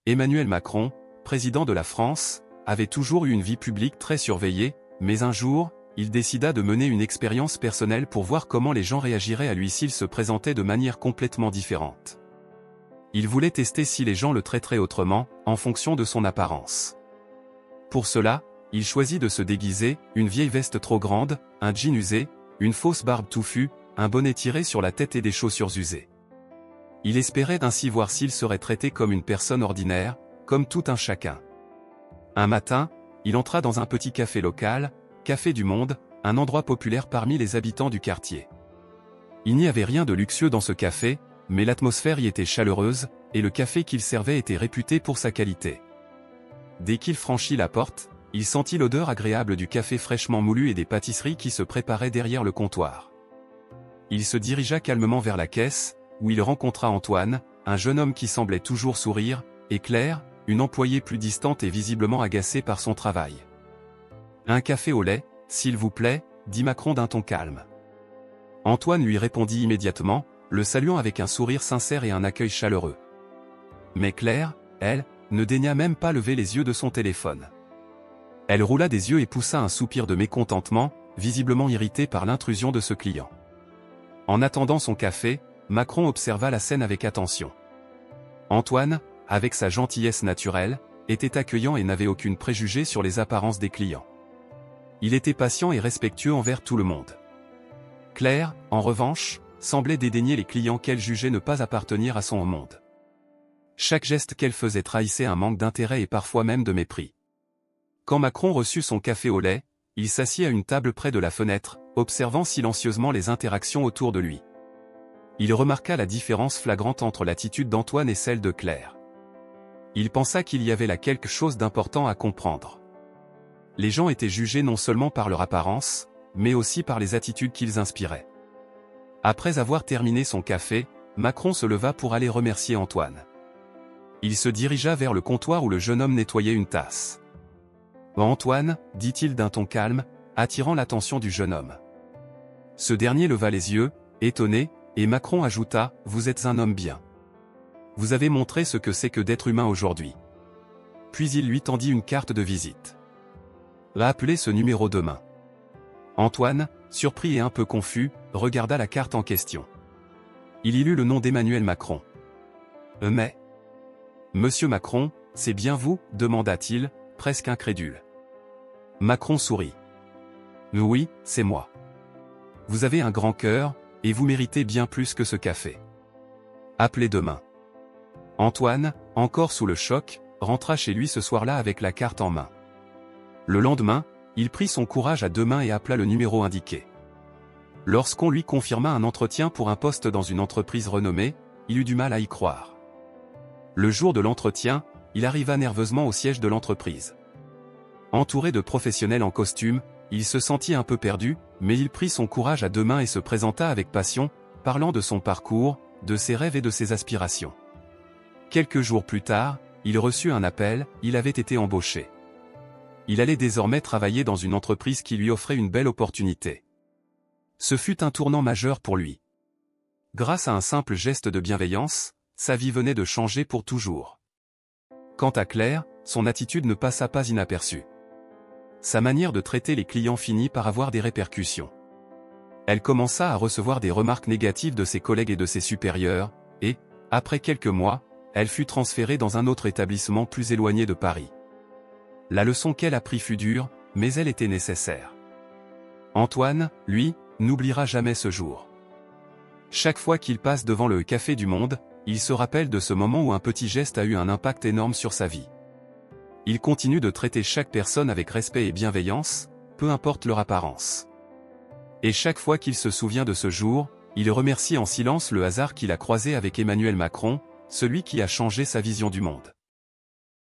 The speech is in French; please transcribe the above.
Emmanuel Macron, président de la France, avait toujours eu une vie publique très surveillée, mais un jour, il décida de mener une expérience personnelle pour voir comment les gens réagiraient à lui s'il se présentait de manière complètement différente. Il voulait tester si les gens le traiteraient autrement, en fonction de son apparence. Pour cela, il choisit de se déguiser, une vieille veste trop grande, un jean usé, une fausse barbe touffue, un bonnet tiré sur la tête et des chaussures usées. Il espérait ainsi voir s'il serait traité comme une personne ordinaire, comme tout un chacun. Un matin, il entra dans un petit café local, Café du Monde, un endroit populaire parmi les habitants du quartier. Il n'y avait rien de luxueux dans ce café, mais l'atmosphère y était chaleureuse, et le café qu'il servait était réputé pour sa qualité. Dès qu'il franchit la porte, il sentit l'odeur agréable du café fraîchement moulu et des pâtisseries qui se préparaient derrière le comptoir. Il se dirigea calmement vers la caisse, où il rencontra Antoine, un jeune homme qui semblait toujours sourire, et Claire, une employée plus distante et visiblement agacée par son travail. « Un café au lait, s'il vous plaît », dit Macron d'un ton calme. Antoine lui répondit immédiatement, le saluant avec un sourire sincère et un accueil chaleureux. Mais Claire, elle, ne daigna même pas lever les yeux de son téléphone. Elle roula des yeux et poussa un soupir de mécontentement, visiblement irritée par l'intrusion de ce client. En attendant son café, Macron observa la scène avec attention. Antoine, avec sa gentillesse naturelle, était accueillant et n'avait aucune préjugé sur les apparences des clients. Il était patient et respectueux envers tout le monde. Claire, en revanche, semblait dédaigner les clients qu'elle jugeait ne pas appartenir à son monde. Chaque geste qu'elle faisait trahissait un manque d'intérêt et parfois même de mépris. Quand Macron reçut son café au lait, il s'assit à une table près de la fenêtre, observant silencieusement les interactions autour de lui. Il remarqua la différence flagrante entre l'attitude d'Antoine et celle de Claire. Il pensa qu'il y avait là quelque chose d'important à comprendre. Les gens étaient jugés non seulement par leur apparence, mais aussi par les attitudes qu'ils inspiraient. Après avoir terminé son café, Macron se leva pour aller remercier Antoine. Il se dirigea vers le comptoir où le jeune homme nettoyait une tasse. « Antoine », dit-il d'un ton calme, attirant l'attention du jeune homme. Ce dernier leva les yeux, étonné, et Macron ajouta « Vous êtes un homme bien. Vous avez montré ce que c'est que d'être humain aujourd'hui. » Puis il lui tendit une carte de visite. « Appelez ce numéro demain. » Antoine, surpris et un peu confus, regarda la carte en question. Il y lut le nom d'Emmanuel Macron. « Mais... Monsieur Macron, c'est bien vous ?» demanda-t-il, presque incrédule. Macron sourit. « Oui, c'est moi. Vous avez un grand cœur, et vous méritez bien plus que ce café. Appelez demain. » Antoine, encore sous le choc, rentra chez lui ce soir-là avec la carte en main. Le lendemain, il prit son courage à deux mains et appela le numéro indiqué. Lorsqu'on lui confirma un entretien pour un poste dans une entreprise renommée, il eut du mal à y croire. Le jour de l'entretien, il arriva nerveusement au siège de l'entreprise. Entouré de professionnels en costume, il se sentit un peu perdu, mais il prit son courage à deux mains et se présenta avec passion, parlant de son parcours, de ses rêves et de ses aspirations. Quelques jours plus tard, il reçut un appel, il avait été embauché. Il allait désormais travailler dans une entreprise qui lui offrait une belle opportunité. Ce fut un tournant majeur pour lui. Grâce à un simple geste de bienveillance, sa vie venait de changer pour toujours. Quant à Claire, son attitude ne passa pas inaperçue. Sa manière de traiter les clients finit par avoir des répercussions. Elle commença à recevoir des remarques négatives de ses collègues et de ses supérieurs, et, après quelques mois, elle fut transférée dans un autre établissement plus éloigné de Paris. La leçon qu'elle apprit fut dure, mais elle était nécessaire. Antoine, lui, n'oubliera jamais ce jour. Chaque fois qu'il passe devant le Café du Monde, il se rappelle de ce moment où un petit geste a eu un impact énorme sur sa vie. Il continue de traiter chaque personne avec respect et bienveillance, peu importe leur apparence. Et chaque fois qu'il se souvient de ce jour, il remercie en silence le hasard qu'il a croisé avec Emmanuel Macron, celui qui a changé sa vision du monde.